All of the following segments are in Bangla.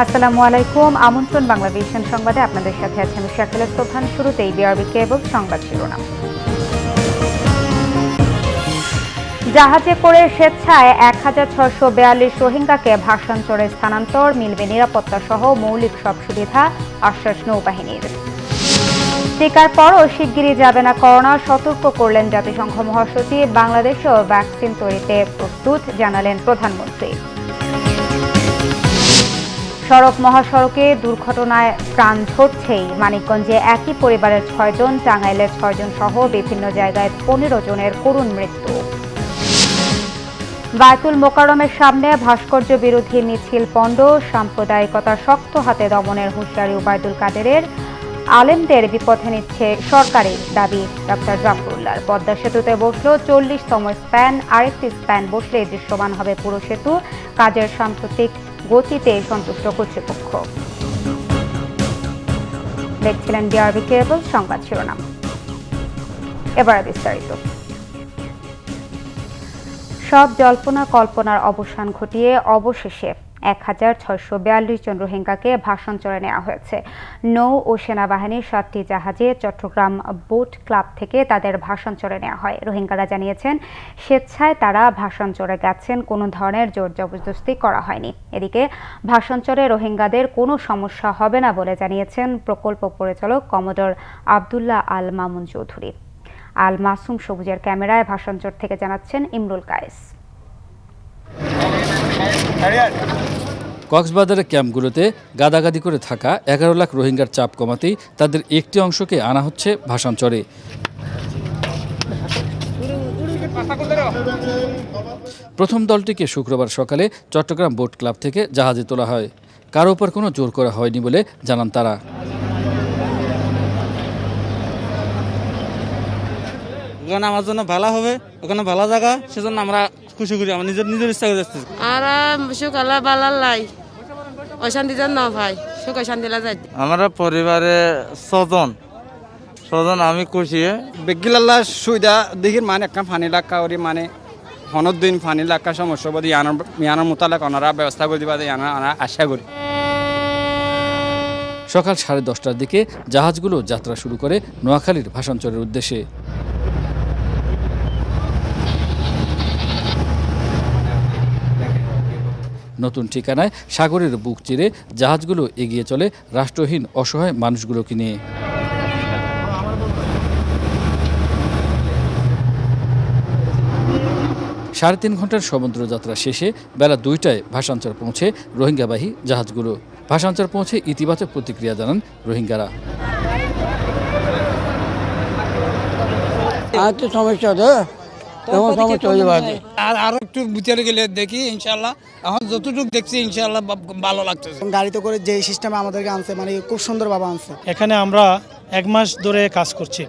আসসালামু আলাইকুম। আমন্ত্রণ বাংলাদেশের সংবাদে আপনাদের সাথে আছি আমি শাকিলা প্রধান। শুরুতেই বিআরবি কেবল সংবাদ শিরোনাম। জাহাজে করে স্বেচ্ছায় ১৬৪২ রোহিঙ্গাকে ভাসানচরে স্থানান্তর, মিলবে নিরাপত্তা সহ মৌলিক সব সুবিধা, আশ্বাস নৌবাহিনীর। টিকার পরও শিগগিরই যাবে না করোনা, সতর্ক করলেন জাতিসংঘ মহাসচিব। বাংলাদেশেও ভ্যাকসিন তৈরিতে প্রস্তুত, জানালেন প্রধানমন্ত্রী। সড়ক মহাসড়কে দুর্ঘটনায় প্রাণ ঝরছেই। মানিকগঞ্জে একই পরিবারের ৬ জন, টাঙ্গাইলের ৬ জন সহ বিভিন্ন জায়গায় ১৫ জনের করুণ মৃত্যু। বায়তুল মোকাররমের সামনে ভাস্কর্য বিরোধী মিছিল পণ্ড, সাম্প্রদায়িকতার শক্ত হাতে দমনের হুঁশিয়ারি ওবায়দুল কাদেরের। আলেমদের বিপথে নিচ্ছে সরকারি দাবি ডক্টর জাফরুল্লাহর। পদ্মা সেতুতে বসল ৪০তম স্প্যান, আরেকটি স্প্যান বসলে দৃশ্যমান হবে পুরো সেতু। কাজের সাম্প্রতিক গতিতে সন্তুষ্ট কর্তৃপক্ষ। দেখছিলেন বিআরবি কেবল সংবাদ শিরোনাম। এবারে বিস্তারিত। সব জল্পনা কল্পনার অবসান ঘটিয়ে অবশেষে ১৬৪২ জন রোহিঙ্গাকে ভাসানচরে নেওয়া হয়েছে। নৌ ও সেনাবাহিনীর ৭টি জাহাজে চট্টগ্রাম বোট ক্লাব থেকে তাদের ভাসানচরে নেওয়া হয়। রোহিঙ্গারা জানিয়েছেন, স্বেচ্ছায় তারা ভাসানচরে গেছেন, কোনো ধরনের জোর জবরদস্তি করা হয়নি। এদিকে ভাসানচরে রোহিঙ্গাদের কোনো সমস্যা হবে না বলে জানিয়েছেন প্রকল্প পরিচালক কমোডর আবদুল্লাহ আল মামুন চৌধুরী। আল মাসুম সবুজের ক্যামেরায় ভাসানচর থেকে জানাচ্ছেন ইমরুল কায়েস। কক্সবাজারের ক্যাম্পগুলোতে গাদাগাদি করে থাকা ১১ লাখ রোহিঙ্গার চাপ কমাতেই তাদের একটি অংশকে আনা হচ্ছে ভাসানচরে। প্রথম দলটিকে শুক্রবার সকালে চট্টগ্রাম বোট ক্লাব থেকে জাহাজে তোলা হয়। কারো উপর কোনো জোর করা হয়নি বলে জানান তারা। ওখানে আমার জন্য ভালো হবে, ওখানে ভালো জায়গা, সেজন্য আমরা খুশি করি, আমার নিজের ইচ্ছা করে যাচ্ছি। আর সুকালা বালার লাই অশান্তি যেন না ভাই, সুখ শান্তি যায়। আমরা পরিবারে ছজন আমি খুশি। বেগিলাল্লা সুবিধা দেখি মানে একটা ফানি লাক্কা ওরি মানে হনত দিন ফানি লাক্কা সমস্যা বদি ইয়ানোর মোতালেক ওনারা ব্যবস্থা করে দিবা আমরা আশা করি। সকাল 10:30টার দিকে জাহাজগুলো যাত্রা শুরু করে নোয়াখালীর ভাসানচরের উদ্দেশ্যে। নতুন ঠিকানায় সাগরের বুক চিরে জাহাজগুলো এগিয়ে চলে রাষ্ট্রহীন অসহায় মানুষগুলোকে নিয়ে। ৩.৫ ঘন্টার সমুদ্র যাত্রা শেষে বেলা ২টায় ভাসানচর পৌঁছে রোহিঙ্গাবাহী জাহাজগুলো। ভাসানচর পৌঁছে ইতিবাচক প্রতিক্রিয়া জানান রোহিঙ্গারা। আরো একটু ভিতরে গেলে দেখি ইনশাল্লাহ। এখন যতটুকু দেখছি ইনশাল্লাহ ভালো লাগতেছে। গাড়িতে করে যে সিস্টেমে আমাদেরকে আনছে মানে খুব সুন্দরভাবে আনছে। এখানে আমরা ১ মাস ধরে কাজ করছি।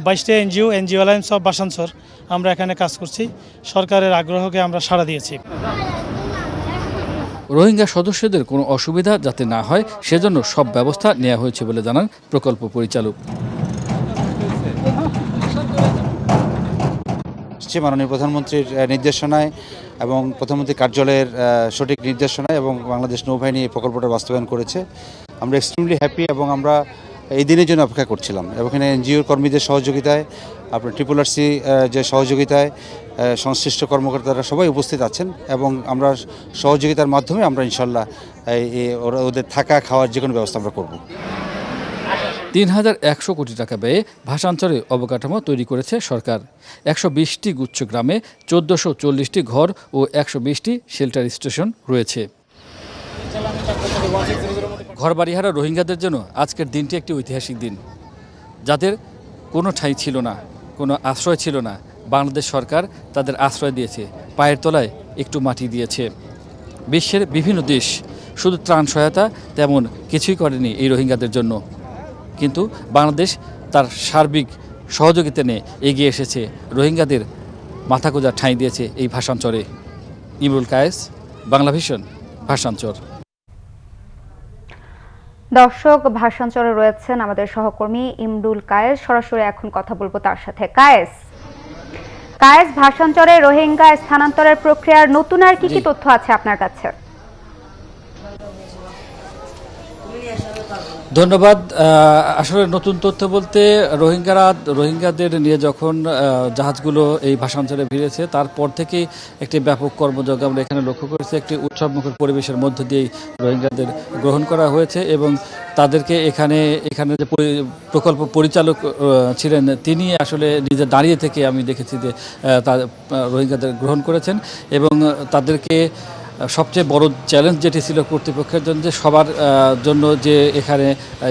২২টা এনজিও অ্যালায়েন্স অফ ভাসানচর আমরা এখানে কাজ করছি। সরকারের আগ্রহকে আমরা সাড়া দিয়েছি। রোহিঙ্গা সদস্যদের কোনো অসুবিধা যাতে না হয় সেজন্য সব ব্যবস্থা নেওয়া হয়েছে বলে জানান প্রকল্প পরিচালক। মাননীয় প্রধানমন্ত্রীর নির্দেশনায় এবং প্রধানমন্ত্রী কার্যালয়ের সঠিক নির্দেশনায় এবং বাংলাদেশ নৌবাহিনী এই প্রকল্পটা বাস্তবায়ন করেছে। আমরা এক্সট্রিমলি হ্যাপি এবং আমরা এই দিনের জন্য অপেক্ষা করছিলাম। এবং এখানে এনজিওর কর্মীদের সহযোগিতায়, আপনার RRRC যে সহযোগিতায় সংশ্লিষ্ট কর্মকর্তারা সবাই উপস্থিত আছেন এবং আমরা সহযোগিতার মাধ্যমে আমরা ইনশাল্লাহ ওদের থাকা খাওয়ার যে কোনো ব্যবস্থা আমরা করব। ৩,১০০ কোটি টাকা ব্যয়ে ভাসানচরে অবকাঠামো তৈরি করেছে সরকার। ১২০টি গুচ্ছ গ্রামে ১৪৪০টি ঘর ও ১২০টি শেল্টার স্টেশন রয়েছে। ঘরবাড়িহারা রোহিঙ্গাদের জন্য আজকের দিনটি একটি ঐতিহাসিক দিন। যাদের কোনো ঠাঁই ছিল না, কোনো আশ্রয় ছিল না, বাংলাদেশ সরকার তাদের আশ্রয় দিয়েছে, পায়ের তলায় একটু মাটি দিয়েছে। বিশ্বের বিভিন্ন দেশ শুধু ত্রাণ সহায়তা তেমন কিছুই করেনি এই রোহিঙ্গাদের জন্য, কিন্তু বাংলাদেশ তার সার্বিক সহযোগিতা নিয়ে এগিয়ে এসেছে, রোহিঙ্গাদের মাথা গোঁজার ঠাঁই দিয়েছে এই ভাসানচরে। ইমরুল কায়েস, বাংলাভিশন, ভাসানচর। দর্শক, ভাসানচরে রয়েছেন আমাদের সহকর্মী ইমরুল কায়েস। সরাসরি এখন কথা বলবো তার সাথে। কায়েস, ভাসানচরে রোহিঙ্গা স্থানান্তরের প্রক্রিয়ার নতুন আর কি কি তথ্য আছে আপনার কাছে? ধন্যবাদ। আসলে নতুন তথ্য বলতে রোহিঙ্গাদের নিয়ে যখন জাহাজগুলো এই ভাষাঞ্চলে ভিড়েছে তারপর থেকেই একটি ব্যাপক কর্মযজ্ঞ আমরা এখানে লক্ষ্য করেছি। একটি উৎসবমুখর পরিবেশের মধ্য দিয়েই রোহিঙ্গাদের গ্রহণ করা হয়েছে এবং তাদেরকে এখানে যে প্রকল্প পরিচালক ছিলেন তিনি আসলে নিজে দাঁড়িয়ে থেকে আমি দেখেছি যে রোহিঙ্গাদের গ্রহণ করেছেন এবং তাদেরকে সবচেয়ে বড় চ্যালেঞ্জ যেটি ছিল কর্তৃপক্ষের জন্য যে সবার জন্য যে এখানে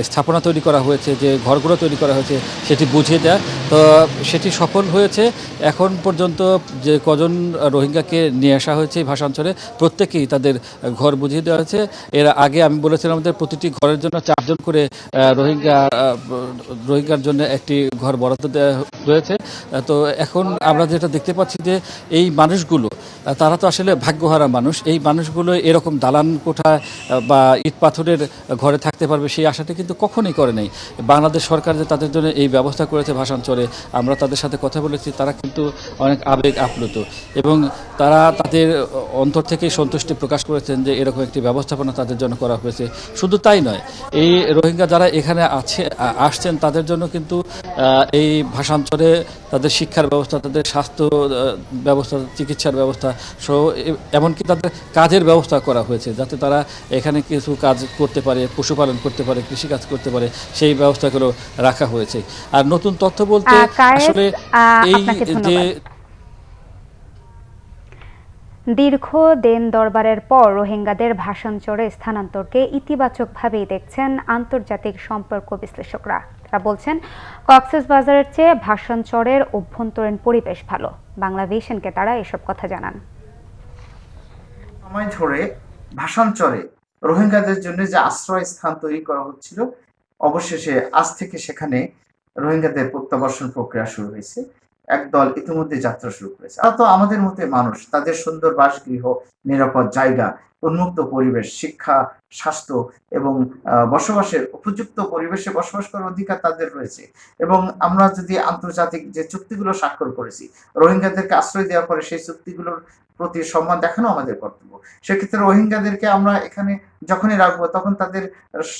স্থাপনা তৈরি করা হয়েছে, যে ঘরগুলো তৈরি করা হয়েছে সেটি বুঝিয়ে দেয়া, তো সেটি সফল হয়েছে। এখন পর্যন্ত যে কজন রোহিঙ্গাকে নিয়ে আসা হয়েছে এই ভাষাঞ্চলে প্রত্যেকেই তাদের ঘর বুঝিয়ে দেওয়া হয়েছে। এর আগে আমি বলেছিলাম আমাদের প্রতিটি ঘরের জন্য 4 জন করে রোহিঙ্গার জন্য একটি ঘর বরাদ্দ দেওয়া হয়েছে। তো এখন আমরা যেটা দেখতে পাচ্ছি যে এই মানুষগুলো তারা তো আসলে ভাগ্যহারা মানুষ। এই মানুষগুলো এরকম দালান কোঠা বা ইট পাথরের ঘরে থাকতে পারবে সেই আশাটা কিন্তু কখনোই করে নাই। বাংলাদেশ সরকার যে তাদের জন্য এই ব্যবস্থা করেছে ভাষাঞ্চলে, আমরা তাদের সাথে কথা বলেছি, তারা কিন্তু অনেক আবেগ আপ্লুত এবং তারা তাদের অন্তর থেকেই সন্তুষ্টি প্রকাশ করেছেন যে এরকম একটি ব্যবস্থাপনা তাদের জন্য করা হয়েছে। শুধু তাই নয়, এই রোহিঙ্গা যারা এখানে আসছেন তাদের জন্য কিন্তু এই ভাষাঞ্চলে তাদের শিক্ষার ব্যবস্থা, তাদের স্বাস্থ্য ব্যবস্থা, চিকিৎসার ব্যবস্থা সহ এমনকি তাদের কাজের ব্যবস্থা করা হয়েছে যাতে তারা এখানে কিছু কাজ করতে পারে, পশুপালন করতে পারে, কৃষিকাজ করতে পারে, সেই ব্যবস্থাগুলো রাখা হয়েছে। আর নতুন তথ্য বলতে আসলে এই যে দীর্ঘ দেন দরবারের পর রোহিঙ্গাদের ভাষাঞ্চলে স্থানান্তরকে ইতিবাচকভাবেই দেখছেন আন্তর্জাতিক সম্পর্ক বিশ্লেষকরা। তারা বলছেন কক্সবাজারের চেয়ে ভাষাঞ্চলের অভ্যন্তরীণ পরিবেশ ভালো। বাংলাভিশনকে তারা এসব কথা জানান। সময় ধরে ভাষাঞ্চলে রোহিঙ্গাদের জন্য যে আশ্রয় স্থান তৈরি করা হচ্ছিল, অবশেষে আজ থেকে সেখানে রোহিঙ্গাদের প্রত্যাবাসন প্রক্রিয়া শুরু হয়েছে। একদল ইতিমধ্যে যাত্রা শুরু করেছে। তারা তো আমাদের মতো মানুষ, তাদের সুন্দর বাসগৃহ, নিরাপদ জায়গা, উন্মুক্ত পরিবেশ, শিক্ষা, স্বাস্থ্য এবং বসবাসের উপযুক্ত পরিবেশে বসবাস করার অধিকার তাদের রয়েছে। এবং আমরা যদি আন্তর্জাতিক যে চুক্তিগুলো স্বাক্ষর করেছি রোহিঙ্গাদেরকে আশ্রয় দেওয়ার পরে সেই চুক্তিগুলোর প্রতি সম্মান দেখানো আমাদের কর্তব্য। সেক্ষেত্রে রোহিঙ্গাদেরকে আমরা এখানে যখনই রাখবো তখন তাদের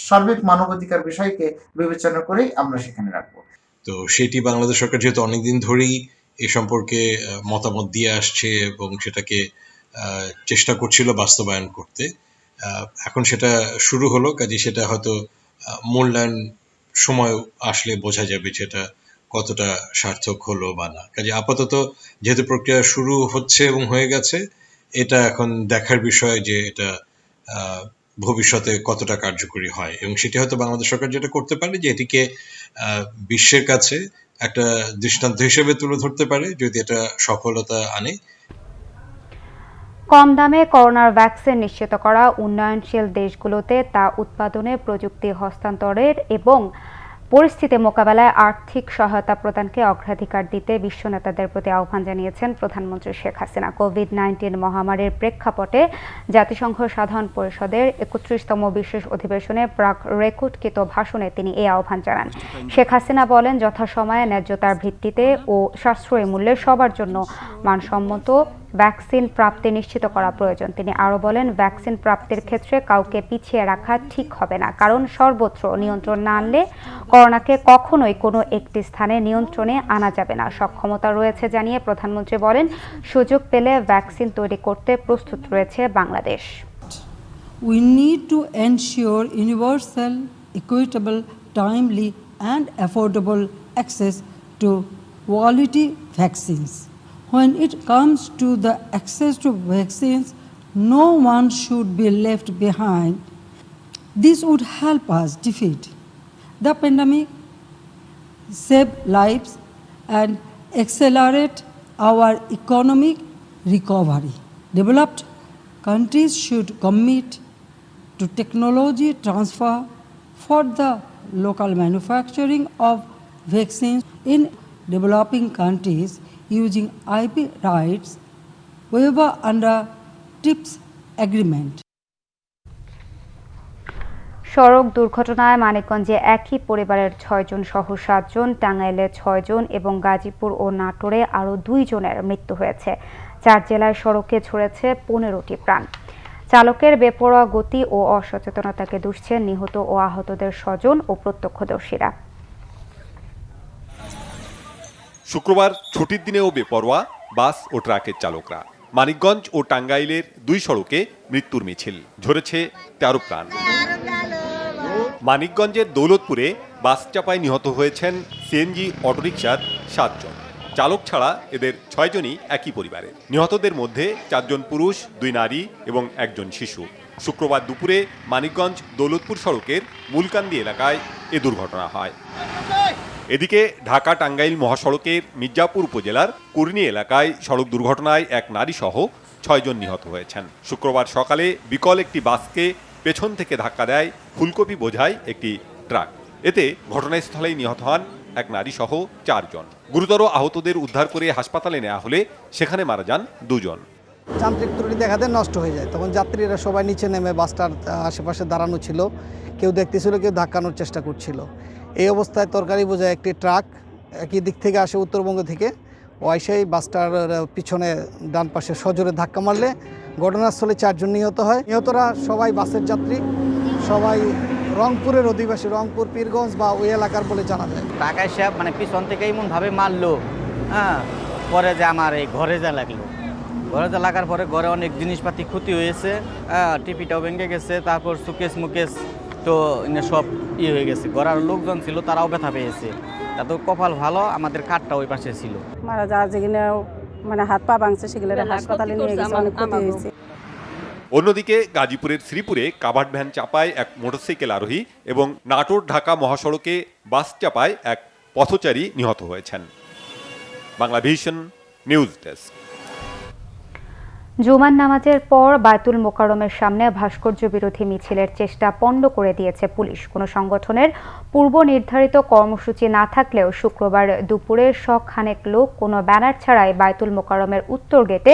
সার্বিক মানবাধিকার বিষয়কে বিবেচনা করেই আমরা সেখানে রাখবো। তো সেটি বাংলাদেশ সরকার যেহেতু অনেকদিন ধরেই এ সম্পর্কে মতামত দিয়ে আসছে এবং সেটাকে চেষ্টা করছিল বাস্তবায়ন করতে, এখন সেটা শুরু হলো। কাজে সেটা হয়তো মূল্যায়ন সময় আসলে বোঝা যাবে সেটা কতটা সার্থক হলো বা না। কাজে আপাতত যেহেতু প্রক্রিয়া শুরু হচ্ছে এবং হয়ে গেছে, এটা এখন দেখার বিষয় যে এটা ভবিষ্যতে কতটা কার্যকরী হয় এবং সেটি হয়তো বাংলাদেশ সরকার যেটা করতে পারে যে এটিকে বিশ্বের কাছে একটা দৃষ্টান্ত হিসেবে তুলে ধরতে পারে যদি এটা সফলতা আনে। কম দামে করোনার ভ্যাকসিন নিশ্চিত করা, উন্নয়নশীল দেশগুলোতে তা উৎপাদনে প্রযুক্তি হস্তান্তরের এবং পরিস্থিতি মোকাবেলায় আর্থিক সহায়তা প্রদানকে অগ্রাধিকার দিতে বিশ্ব নেতাদের প্রতি আহ্বান জানিয়েছেন প্রধানমন্ত্রী শেখ হাসিনা। কোভিড-19 মহামারীর প্রেক্ষাপটে জাতিসংঘ সাধারণ পরিষদের 31তম বিশেষ অধিবেশনে প্রাক রেকর্ডকৃত ভাষণে তিনি এই আহ্বান জানান। শেখ হাসিনা বলেন, যথাসময়ে ন্যায্যতার ভিত্তিতে ও সাশ্রয়ী মূল্যে সবার জন্য মানসম্মত ভ্যাকসিন প্রাপ্তি নিশ্চিত করা প্রয়োজন। তিনি আরও বলেন, ভ্যাকসিন প্রাপ্তির ক্ষেত্রে কাউকে পিছিয়ে রাখা ঠিক হবে না, কারণ সর্বত্র নিয়ন্ত্রণ না আনলে করোনাকে কখনোই কোনো একটি স্থানে নিয়ন্ত্রণে আনা যাবে না। সক্ষমতা রয়েছে জানিয়ে প্রধানমন্ত্রী বলেন, সুযোগ পেলে ভ্যাকসিন তৈরি করতে প্রস্তুত রয়েছে Bangladesh. We need to ensure universal, equitable, timely and affordable access to quality vaccines. When it comes to the access to vaccines, no one should be left behind. This would help us defeat the pandemic, save lives, and accelerate our economic recovery. Developed countries should commit to technology transfer for the local manufacturing of vaccines in developing countries using IP rights waiver under TRIPS agreement. সড়ক দুর্ঘটনায় মানিকগঞ্জে একই পরিবারের 6 জন সহ 7 জন, টাঙ্গাইলে 6 জন এবং গাজীপুর ও নাটোরে আরও 2 জনের মৃত্যু হয়েছে। 4 জেলায় সড়কে ঝরেছে 15টি প্রাণ। চালকের বেপরোয়া গতি ও অসচেতনতাকে দুষছেন নিহত ও আহতদের স্বজন ও প্রত্যক্ষদর্শীরা। শুক্রবার ছুটির দিনেও বেপরোয়া বাস ও ট্রাকের চালকরা। মানিকগঞ্জ ও টাঙ্গাইলের দুই সড়কে মৃত্যুর মিছিল, ঝরেছে 13 প্রাণ। মানিকগঞ্জের দৌলতপুরে বাস চাপায় নিহত হয়েছেন সিএনজি অটোরিকশার 7 জন। চালক ছাড়া এদের 6 জনই একই পরিবারের। নিহতদের মধ্যে 4 জন পুরুষ, 2 নারী এবং 1 জন শিশু। শুক্রবার দুপুরে মানিকগঞ্জ দৌলতপুর সড়কের মূলকান্দি এলাকায় এ দুর্ঘটনা হয়। এদিকে ঢাকা টাঙ্গাইল মহাসড়কের মির্জাপুর উপজেলার কুর্নি এলাকায় সড়ক দুর্ঘটনায় এক নারী সহ 6 জন নিহত হয়েছেন। শুক্রবার সকালে বিকল একটি বাসকে পেছন থেকে ধাক্কা দেয় ফুলকপি বোঝাই একটি ট্রাক। এতে ঘটনাস্থলেই নিহত হন এক নারী সহ 4 জন। গুরুতর আহতদের উদ্ধার করে হাসপাতালে নেওয়া হলে সেখানে মারা যান 2 জন। যান্ত্রিক ত্রুটি দেখাতে নষ্ট হয়ে যায়, তখন যাত্রীরা সবাই নিচে নেমে বাসটার আশেপাশে দাঁড়ানো ছিল, কেউ দেখতেছিল, কেউ ধাক্কানোর চেষ্টা করছিল। এই অবস্থায় তরকারি বোঝায় একটি ট্রাক একই দিক থেকে আসে, উত্তরবঙ্গ থেকে, ও সেই বাসটার পিছনে ডান পাশে সজোরে ধাক্কা মারলে ঘটনাস্থলে 4 জন নিহত হয়। নিহতরা সবাই বাসের যাত্রী, সবাই রংপুরের অধিবাসী, রংপুর, পীরগঞ্জ বা ওই এলাকার বলে জানা যায়। টাকায় সে পিছন থেকে এমনভাবে মারলো, পরে যে আমার এই ঘরে যা লাগলো, ঘরে যা লাগার পরে ঘরে অনেক জিনিসপাতি ক্ষতি হয়েছে, টিপিটাও ভেঙে গেছে, তারপর সুকেশ মুকেশ তো সব হয়ে গেছে। ঘরের লোকজন ছিল তারাও ব্যথা পেয়েছে। তো কপাল ভালো, আমাদের কাঠটা ওই পাশে ছিল। মারা যাওয়া যেগুলো হাত পা ভাঙছে সেগুলো হাসপাতালে নিয়ে গেছে, অনেক ক্ষতি হয়েছে। অন্যদিকে গাজীপুরের শ্রীপুরে কাভার্ড ভ্যান চাপায় এক মোটরসাইকেল আরোহী এবং নাটোর ঢাকা মহাসড়কে বাস চাপায় এক পথচারী নিহত হয়েছেন। Bangla vision news desk. জুমার নামাজের পর বায়তুল মোকাররমের সামনে ভাস্কর্য বিরোধী মিছিলের চেষ্টা পণ্ড করে দিয়েছে পুলিশ। কোনো সংগঠনের পূর্ব নির্ধারিত কর্মসূচি না থাকলেও শুক্রবার দুপুরে শখানেক লোক কোনো ব্যানার ছাড়াই বায়তুল মোকাররমের উত্তর গেটে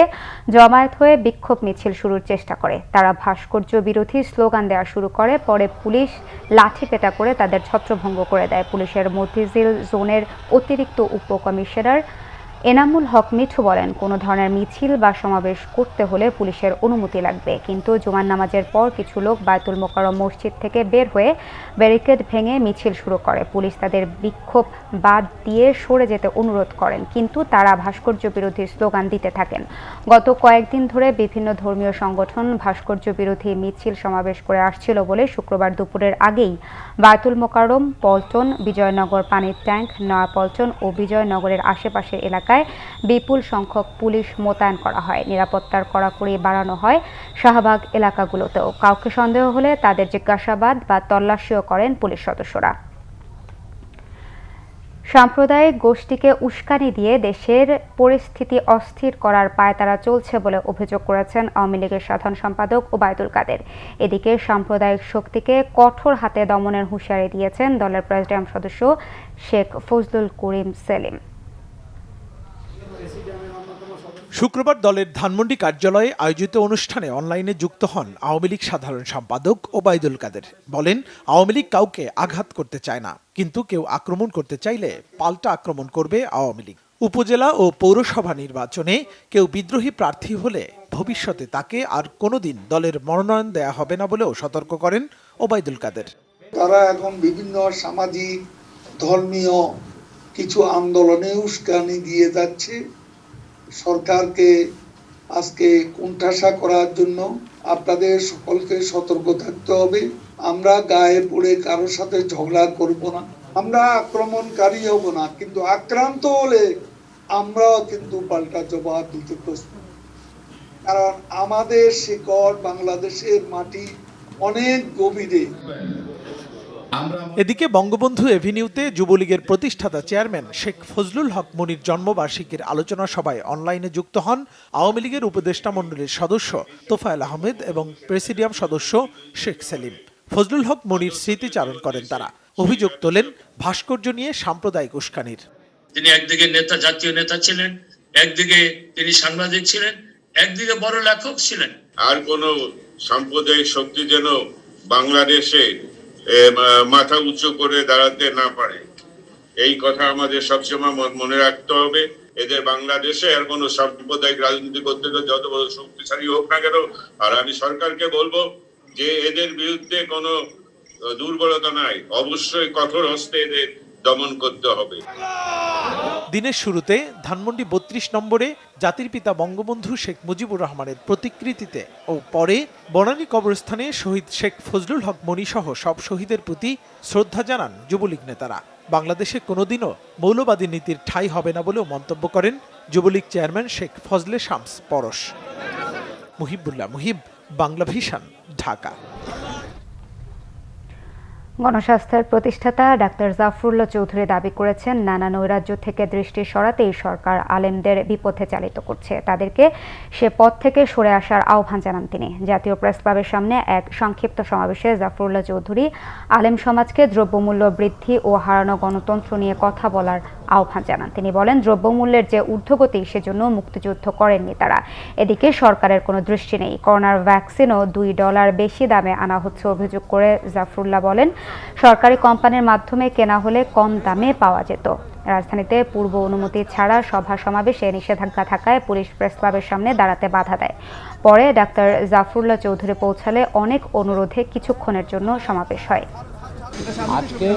জমায়েত হয়ে বিক্ষোভ মিছিল শুরুর চেষ্টা করে। তারা ভাস্কর্য বিরোধী স্লোগান দেওয়া শুরু করে, পরে পুলিশ লাঠিপেটা করে তাদের ছত্রভঙ্গ করে দেয়। পুলিশের মতিঝিল জোনের অতিরিক্ত উপকমিশনার এনামুল হক মিঠু বলেন, কোনো ধরনের মিছিল বা সমাবেশ করতে হলে পুলিশের অনুমতি লাগবে। কিন্তু জুমার নামাজের পর কিছু লোক বায়তুল মোকাররম মসজিদ থেকে বের হয়ে ব্যারিকেড ভেঙে মিছিল শুরু করে। পুলিশ তাদের বিক্ষোভ বাদ দিয়ে সরে যেতে অনুরোধ করেন, কিন্তু তারা ভাস্কর্য বিরোধী স্লোগান দিতে থাকেন। গত কয়েকদিন ধরে বিভিন্ন ধর্মীয় সংগঠন ভাস্কর্য বিরোধী মিছিল সমাবেশ করে আসছিল বলে শুক্রবার দুপুরের আগেই বায়তুল মোকাররম, পল্টন, বিজয়নগর পানির ট্যাঙ্ক, নয়াপল্টন ও বিজয়নগরের আশেপাশের এলাকায় বিপুল সংখ্যক পুলিশ মোতায়েন করা হয়। নিরাপত্তার কড়াকড়ি বাড়ানো হয় শাহবাগ এলাকাগুলোতেও। কাউকে সন্দেহ হলে তাদের জিজ্ঞাসাবাদ বা তল্লাশিও করেন পুলিশ সদস্যরা। সাম্প্রদায়িক গোষ্ঠীকে উস্কানি দিয়ে দেশের পরিস্থিতি অস্থির করার পায়তারা চলছে বলে অভিযোগ করেছেন আওয়ামী লীগের সাধারণ সম্পাদক ওবায়দুল কাদের। এদিকে সাম্প্রদায়িক শক্তিকে কঠোর হাতে দমনের হুঁশিয়ারি দিয়েছেন দলের প্রেসিডিয়াম সদস্য শেখ ফজলুল করিম সেলিম। শুক্রবার দলের ধানমন্ডি কার্যালয়ে আয়োজিত অনুষ্ঠানে অনলাইনে যুক্ত হন আওয়ামী লীগ সাধারণ সম্পাদক ওবায়দুল কাদের। বলেন, আওয়ামী লীগ কাউকে আঘাত করতে চায় না, কিন্তু কেউ আক্রমণ করতে চাইলে পাল্টা আক্রমণ করবে আওয়ামী লীগ। উপজেলা ও পৌরসভা নির্বাচনে কেউ বিদ্রোহী প্রার্থী হলে ভবিষ্যতে তাকে আর কোনোদিন দলের মনোনয়ন দেয়া হবে না বলেও সতর্ক করেন ওবায়দুল কাদের। তারা এখন বিভিন্ন সামাজিক, ধর্মীয় কিছু আন্দোলনে উস্কানি দিয়ে যাচ্ছে। সরকারকে আজকে কোণঠাসা করার জন্য আপনাদের সকলকে সতর্ক থাকতে হবে। আমরা গায়ে পড়ে কারোর সাথে ঝগড়া করব না, আমরা আক্রমণকারী হব না, কিন্তু আক্রান্ত হলে আমরাও কিন্তু পাল্টা জবাব দিতে প্রস্তুত। কারণ আমাদের শিকড় বাংলাদেশের মাটি অনেক গভীরে। এদিকে বঙ্গবন্ধু এভিনিউতে যুবলীগের প্রতিষ্ঠাতা চেয়ারম্যান শেখ ফজলুল হক মনির জন্মবার্ষিকীর আলোচনা সভায় অনলাইনে যুক্ত হন আওয়ামী লীগের উপদেষ্টা মণ্ডলীর সদস্য তোফায়েল আহমেদ এবং প্রেসিডিয়াম সদস্য শেখ সেলিম। ফজলুল হক মনির স্মৃতিচারণ করেন তারা। অভিযোগ তোলেন ভাস্কর্য নিয়ে সাম্প্রদায়িক উস্কানির। তিনি একদিকে নেতা, জাতীয় নেতা ছিলেন, একদিকে তিনি সাংবাদিক ছিলেন, একদিকে বড় লেখক ছিলেন। আর কোন সাম্প্রদায়িক শক্তি যেন বাংলাদেশে মাথা উঁচু করে দাঁড়াতে না পারে, এই কথা আমাদের সবসময় মনে রাখতে হবে। এদের বাংলাদেশে আর কোনো সাম্প্রদায়িক রাজনীতি করতে যত বড় শক্তিশালী হোক না কেন। আর আমি সরকারকে বলবো যে এদের বিরুদ্ধে কোনো দুর্বলতা নাই, অবশ্যই কঠোর হস্তে এদের দমন করতে হবে। দিনের শুরুতে ধানমন্ডি ৩২ নম্বরে জাতির পিতা বঙ্গবন্ধু শেখ মুজিবুর রহমানের প্রতিকৃতিতে ও পরে বনানী কবরস্থানে শহীদ শেখ ফজলুল হক মনি সহ সব শহীদের প্রতি শ্রদ্ধা জানান যুবলীগ নেতারা। বাংলাদেশে কোনোদিনও মৌলবাদী নীতির ঠাঁই হবে না বলেও মন্তব্য করেন যুবলীগ চেয়ারম্যান শেখ ফজলে শামস পরশ। মুহিবুল্লাহ মুহিব, বাংলা ভিশন, ঢাকা। গণস্বাস্থ্যের প্রতিষ্ঠাতা ডাক্তার জাফরুল্লাহ চৌধুরী দাবি করেছেন, নানা নৈরাজ্য থেকে দৃষ্টি সরাতেই সরকার আলেমদের বিপথে চালিত করছে। তাদেরকে সে পথ থেকে সরে আসার আহ্বান জানান তিনি। জাতীয় প্রেস ক্লাবের সামনে এক সংক্ষিপ্ত সমাবেশে জাফরুল্লাহ চৌধুরী আলেম সমাজকে দ্রব্যমূল্য বৃদ্ধি ও হারানো গণতন্ত্র নিয়ে কথা বলার আহ্বান জানান। তিনি বলেন, দ্রব্যমূল্যের যে ঊর্ধ্বগতি সেজন্য মুক্তিযুদ্ধ করেননি তারা। এদিকে সরকারের কোনো দৃষ্টি নেই। করোনার ভ্যাকসিনও $2 বেশি দামে আনা হচ্ছে অভিযোগ করে জাফরুল্লাহ বলেন, সরকারি কোম্পানির মাধ্যমে কেনা হলে কম দামে পাওয়া যেত। রাজধানীতে পূর্ব অনুমতি ছাড়া সভা সমাবেশে নিষেধাজ্ঞা থাকায় পুলিশ প্রেস ক্লাবের সামনে দাঁড়াতে বাধা দেয়। পরে ডাক্তার জাফরুল্লাহ চৌধুরী পৌঁছালে অনেক অনুরোধে কিছুক্ষণের জন্য সমাবেশ হয়। আজকে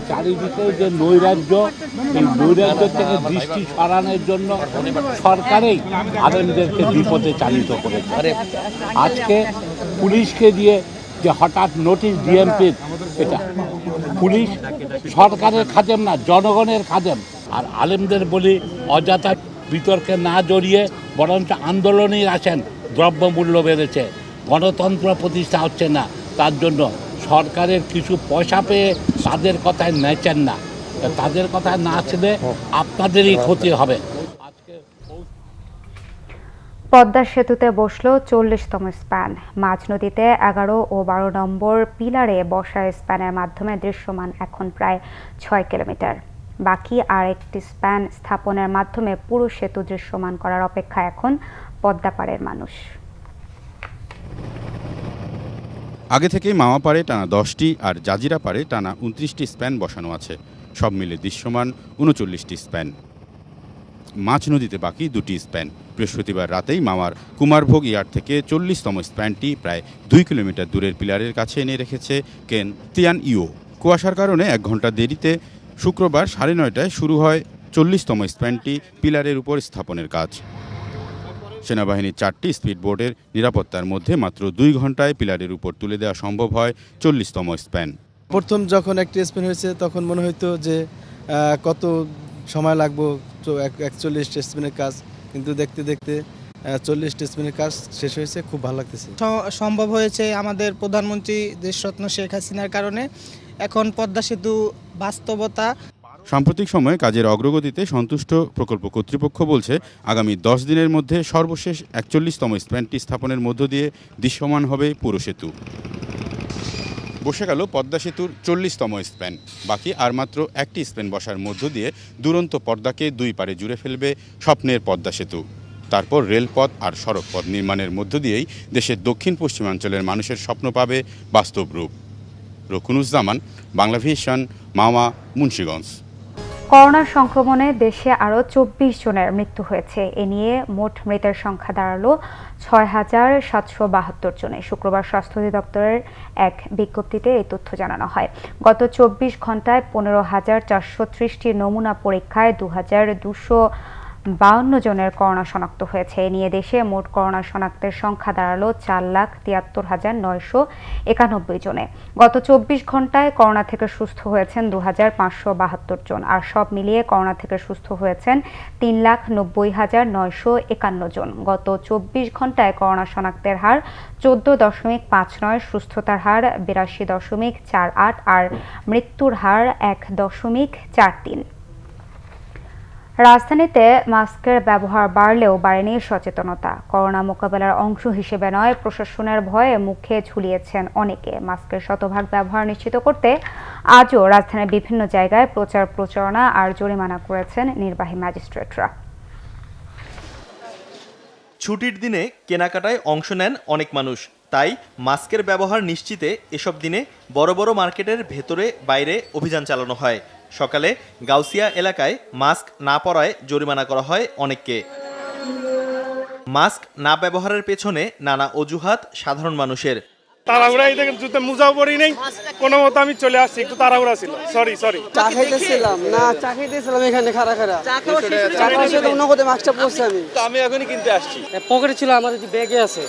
চারিদিকে যে নৈরাজ্য, এই নৈরাজ্য থেকে দৃষ্টি সরানোর জন্য সরকারই আলেমদেরকে বিপদে চালিত করেছে। আজকে পুলিশকে দিয়ে যে হঠাৎ নোটিশ ডিএমপির, এটা পুলিশ সরকারের খাদেম না, জনগণের খাদেম। আর আলেমদের বলি অযথা বিতর্কে না জড়িয়ে বরঞ্চ আন্দোলনেই আসেন। দ্রব্যমূল্য বেড়েছে, গণতন্ত্র প্রতিষ্ঠা হচ্ছে না, তার জন্য সরকারের কিছু পয়সা পেয়ে তাদের কথায় নেচেন না। তাদের কথায় না ছেলে আপনাদেরই ক্ষতি হবে। পদ্মা সেতুতে বসল 40তম স্প্যান। মাঝ নদীতে 11 ও 12 নম্বর পিলারে বসা স্প্যানের মাধ্যমে দৃশ্যমান এখন প্রায় 6 কিলোমিটার। বাকি আর একটি স্প্যান স্থাপনের মাধ্যমে পুরো সেতু দৃশ্যমান করার অপেক্ষা এখন পদ্মা পাড়ের মানুষ। আগে থেকেই মাওয়া পাড়ে টানা 10টি আর জাজিরা পাড়ে টানা 29টি স্প্যান বসানো আছে। সব মিলে দৃশ্যমান 39টি স্প্যান। মাঝ নদীতে বাকি 2টি স্প্যান। বৃহস্পতিবার রাতেই মাওয়ার কুমারভোগ ইয়ার্ড থেকে 40তম স্প্যানটি প্রায় 2 কিলোমিটার দূরের পিলারের কাছে এনে রেখেছে কেন তিয়ান ইও। কুয়াশার কারণে 1 ঘন্টা দেরিতে শুক্রবার 9:30টায় শুরু হয় 40তম স্প্যানটি পিলারের উপর স্থাপনের কাজ। সেনাবাহিনীর 4টি স্পিডবোটের নিরাপত্তার মধ্যে মাত্র 2 ঘন্টায় পিলারের উপর তুলে দেওয়া সম্ভব হয় 40তম স্প্যান। প্রথম যখন একটি স্প্যান হয়েছে তখন মনে হইতো যে কত সময় লাগবে 41টি স্প্যানের কাজ, কিন্তু দেখতে দেখতে 40টি স্প্যানের কাজ শেষ হয়েছে। খুব ভালো লাগতেছে। সম্ভব হয়েছে আমাদের প্রধানমন্ত্রী দেশরত্ন শেখ হাসিনার কারণে। এখন পদ্মা সেতু বাস্তবতা। সাম্প্রতিক সময়ে কাজের অগ্রগতিতে সন্তুষ্ট প্রকল্প কর্তৃপক্ষ বলছে, আগামী 10 দিনের মধ্যে সর্বশেষ 41তম স্প্যানটি স্থাপনের মধ্য দিয়ে দৃশ্যমান হবে পুরো সেতু। বসে গেল পদ্মা সেতুর 40তম স্প্যান। বাকি আর মাত্র একটি স্প্যান বসার মধ্য দিয়ে দুরন্ত পদ্মাকে 2 পারে জুড়ে ফেলবে স্বপ্নের পদ্মা সেতু। তারপর রেলপথ আর সড়কপথ নির্মাণের মধ্য দিয়েই দেশের দক্ষিণ পশ্চিমাঞ্চলের মানুষের স্বপ্ন পাবে বাস্তব রূপ। রকুনুজ্জামান, বাংলা ভিশন, মাওয়া, মুন্সিগঞ্জ। করোনা সংক্রমণে দেশে আরও 24 জনের মৃত্যু হয়েছে। এ নিয়ে মোট মৃতের সংখ্যা দাঁড়ালো 6,772 জনে। শুক্রবার স্বাস্থ্য অধিদপ্তরের এক বিজ্ঞপ্তিতে এই তথ্য জানানো হয়। গত 24 ঘন্টায় 15,430টি নমুনা পরীক্ষায় 2,252 জনের করোনা শনাক্ত হয়েছে। এ নিয়ে দেশে মোট করোনা শনাক্তের সংখ্যা দাঁড়ালো 4,73,991 জনে। গত 24 ঘন্টায় করোনা থেকে সুস্থ হয়েছেন 2,572 জন। আর সব মিলিয়ে করোনা থেকে সুস্থ হয়েছেন 3,90,951 জন। গত 24 ঘন্টায় করোনা শনাক্তের হার 14.59, সুস্থতার হার 82.48 আর মৃত্যুর হার 1.43। রাজধানীতে মাস্কের ব্যবহার বাড়লেও বাড়েনি সচেতনতা। করোনা মোকাবেলার অংশ হিসেবে নয়, প্রশাসনের ভয়ে মুখে ঝুলিয়েছেন অনেকে। মাস্কের শতভাগ ব্যবহার নিশ্চিত করতে আজও রাজধানীর বিভিন্ন জায়গায় প্রচার প্রচারণা আর জরিমানা করেছেন নির্বাহী ম্যাজিস্ট্রেটরা। ছুটির দিনে কেনাকাটায় অংশ নেন অনেক মানুষ, তাই মাস্কের ব্যবহার নিশ্চিতে এসব দিনে বড় বড় মার্কেটের ভেতরে বাইরে অভিযান চালানো হয়। সকালে গাউসিয়া এলাকায় মাস্ক না পরায় জরিমানা করা হয় অনেককে। মাস্ক না ব্যবহারের পেছনে নানা অজুহাত সাধারণ মানুষের। তাড়াহুড়া এই দেখেন জুতো মোজাও পরি নেই, কোনো মতো আমি চলে আসছি, একটু তাড়াহুড়া ছিল, সরি। চা খাইতেছিলাম এখানে খাড়া চা খাওয়ার সাথে নগদে মাস্কটা পরছি আমি এখনই কিনতে আসছি, পকেটে ছিল, আমার ব্যাগে আছে।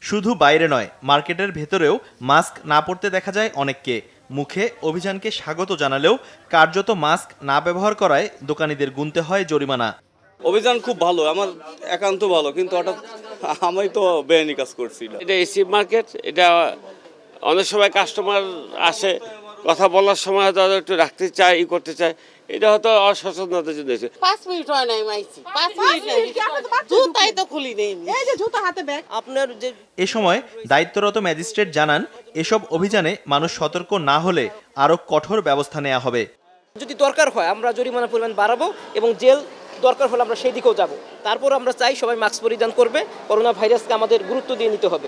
শুধু বাইরে নয়, মার্কেটের ভেতরেও মাস্ক না পরতে দেখা যায় অনেককে। মুখে অভিযানকে স্বাগত জানালেও কার্যত মাস্ক না ব্যবহার করায় দোকানীদের গুনতে হয় জরিমানা। অভিযান খুব ভালো, আমার একান্ত ভালো, কিন্তু হঠাৎ আমি তো বেআইনি কাজ করছি। এটা এসি মার্কেট, এটা অনেক সময় কাস্টমার আসে, কথা বলার সময় হয়তো একটু রাখতে চায়, করতে চায়, এটা হয়তো অসচেতনতার জন্য। 5 মিনিট হয় নাই মাইছি, 5 মিনিট জুতাই তো খুলি নেই, এই যে জুতা হাতে ব্যাগ। আপনার যে এ সময় দায়িত্বরত ম্যাজিস্ট্রেট জানান, এসব অভিযানে মানুষ সতর্ক না হলে আরো কঠোর ব্যবস্থা নেওয়া হবে। যদি দরকার হয় আমরা জরিমানার পরিমাণ বাড়াবো এবং জেল দরকার হলে আমরা সেই দিকেও যাব। তারপর আমরা চাই সবাই মাস্ক পরিধান করবে, করোনা ভাইরাসকে আমাদের গুরুত্ব দিয়ে নিতে হবে।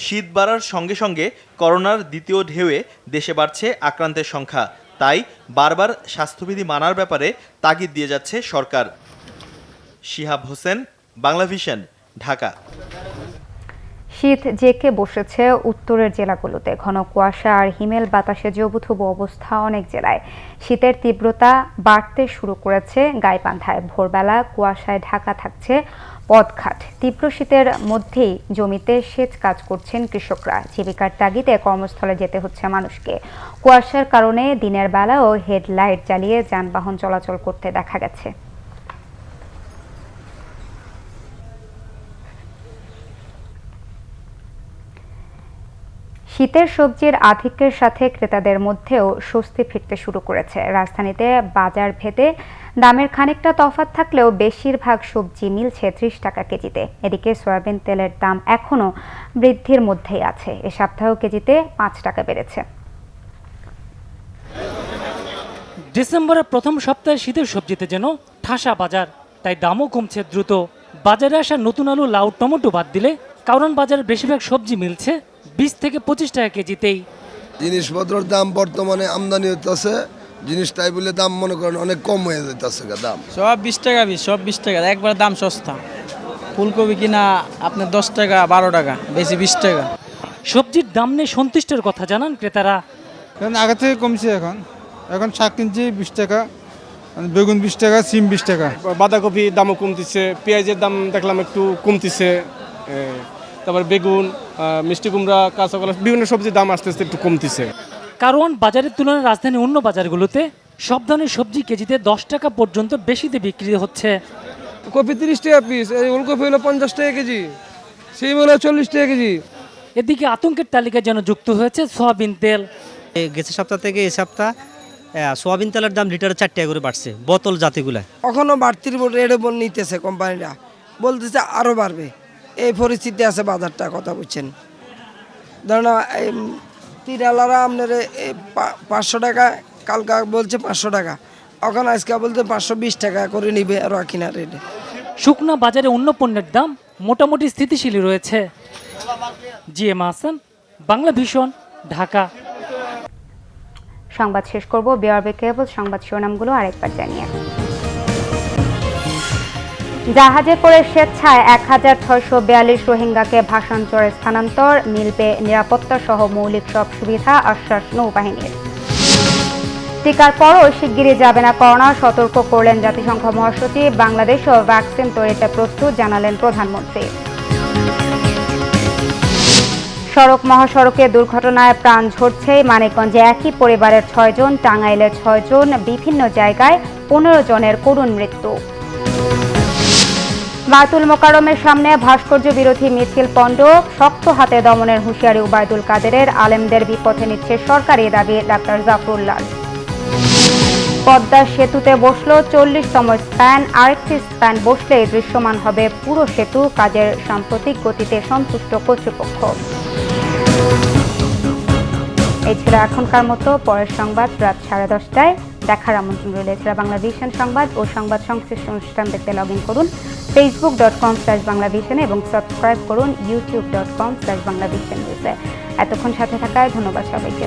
শীত বাড়ার সঙ্গে সঙ্গে করোনার দ্বিতীয় ঢেউয়ে দেশে বাড়ছে আক্রান্তের সংখ্যা, তাই বারবার স্বাস্থ্যবিধি মানার ব্যাপারে তাগিদ দিয়ে যাচ্ছে সরকার। শিহাব হোসেন, বাংলাভিশন, ঢাকা। শীত জেঁকে বসেছে উত্তরের জেলাগুলোতে। ঘন কুয়াশা আর হিমেল বাতাসে জবুথবু অবস্থা অনেক জেলায়। শীতের তীব্রতা বাড়তে শুরু করেছে গাইবান্ধায়। ভোরবেলা কুয়াশায় ঢাকা থাকছে পথঘাট। তীব্র শীতের মধ্যেই জমিতে সেচ কাজ করছেন কৃষকরা। জীবিকার তাগিদে কর্মস্থলে যেতে হচ্ছে মানুষকে। কুয়াশার কারণে দিনের বেলাও হেডলাইট জ্বালিয়ে যানবাহন চলাচল করতে দেখা গেছে। শীতের সবজির আধিক্যের সাথে ক্রেতাদের মধ্যেও স্বস্তি ফিরতে শুরু করেছে। রাজধানীতে বাজার ভেদে দামের খানিকটা তফাৎ থাকলেও বেশিরভাগ সবজি মিলছে 30 টাকা কেজিতে। এদিকে সয়াবিন তেলের দাম এখনও বৃদ্ধির মধ্যেই আছে। এ সপ্তাহেও কেজিতে 5 টাকা বেড়েছে। ডিসেম্বরের প্রথম সপ্তাহে শীতের সবজিতে যেন ঠাসা বাজার, তাই দামও কমছে দ্রুত। বাজারে আসা নতুন আলু, লাউ, টমেটো বাদ দিলে কারণ বাজারের বেশিরভাগ সবজি মিলছে 20 থেকে 25 টাকা কেজিতেই। জিনিসপত্রের দাম বর্তমানে আমদানি হতেছে, জিনিস তাই বলে দাম মনে করেন অনেক কম হয়ে যেতেছে। দাম সব 20 টাকা, সব 20 টাকা, একবার দাম সস্তা। ফুলকপি কিনা আপনার 10 টাকা 12 টাকা, বেশি 20 টাকা। সবজির দাম নিয়ে সন্তুষ্টের কথা জানান ক্রেতারা। আগে থেকে কমছে, এখন শাক কিনছি 20 টাকা, বেগুন 20 টাকা, সিম 20 টাকা। বাঁধাকপির দামও কমতেছে, পেঁয়াজের দাম দেখলাম একটু কমতেছে, তারপর বেগুন, মিষ্টি কুমড়া, কাঁচা কলা, বিভিন্ন সবজির দাম আস্তে আস্তে একটু কমতেছে। কারণ বাজারের তুলনায় রাজধানীর অন্য বাজারগুলোতে সব ধরনের সবজি কেজিতে 10 টাকা পর্যন্ত বেশিতে বিক্রি হচ্ছে। কপি 30 টাকা পিস, এই ওলকপি হলো 50 টাকা কেজি, সিম হলো 40 টাকা কেজি। এদিকে আতঙ্কের তালিকায় যেন যুক্ত হয়েছে সয়াবিন তেল। গেছে সপ্তাহ থেকে এই সপ্তাহ সয়াবিন তেলের দাম লিটারে 4 টাকা করে বাড়ছে, বোতল জাতিগুলা। এখনো বাড়তির রেটে নিতেছে কোম্পানিরা, বলতেছে আরো বাড়বে। এই পরিস্থিতি আছে বাজারটা, কথা বুঝছেন। ধরেন তিরালারা আপনার 500 টাকা, কালকা বলছে 500 টাকা, এখন আজকে বলতে 520 টাকা করে নিবে আর কিনা রেটে। শুকনা বাজারে অন্য পণ্যের দাম মোটামুটি স্থিতিশীলই রয়েছে। জিএম হাসান, বাংলাভিশন, ঢাকা। সংবাদ শেষ করব বিআরবি কেবল সংবাদ শিরোনামগুলো আরেকবার জানিয়ে। জাহাজে করে স্বেচ্ছায় 1642 রোহিঙ্গাকে ভাষান্তরে স্থানান্তর, মিলবে নিরাপত্তা সহ মৌলিক সব সুবিধা, আশ্বাস নৌবাহিনীর। টিকার পরও শিগগিরই যাবে না করোনা, সতর্ক করলেন জাতিসংঘ মহাসচিব। বাংলাদেশও ভ্যাকসিন তৈরিতে প্রস্তুত, জানালেন প্রধানমন্ত্রী। সড়ক মহাসড়কে দুর্ঘটনায় প্রাণ ঝরছে। মানিকগঞ্জে একই পরিবারের 6 জন, টাঙ্গাইলে 6 জন, বিভিন্ন জায়গায় 15 জনের করুণ মৃত্যু। বায়তুল মোকাররমের সামনে ভাস্কর্য বিরোধী মিছিল পণ্ড, শক্ত হাতে দমনের হুঁশিয়ারি উবায়দুল কাদেরের। আলেমদের বিপথে নিচ্ছে সরকারি দাবি ডাক্তার জাফরুল্লাহ। পদ্মা সেতুতে বসলো 40তম স্প্যান, আরেকটি স্প্যান বসলেই দৃশ্যমান হবে পুরো সেতু। কাজের সাম্প্রতিক গতিতে সন্তুষ্ট কর্তৃপক্ষ। এই ছিল এখনকার মতো। পরের সংবাদ রাত 10:30টায় দেখার আমন্ত্রণ রইল। এছাড়া বাংলাভিশন সংবাদ ও সংবাদ সংশ্লিষ্ট অনুষ্ঠান দেখতে লগ ইন করুন facebook.com/বাংলাভিশন এবং সাবস্ক্রাইব করুন youtube.com/বাংলাভিশন নিউজে। এতক্ষণ সাথে থাকায় ধন্যবাদ সবাইকে।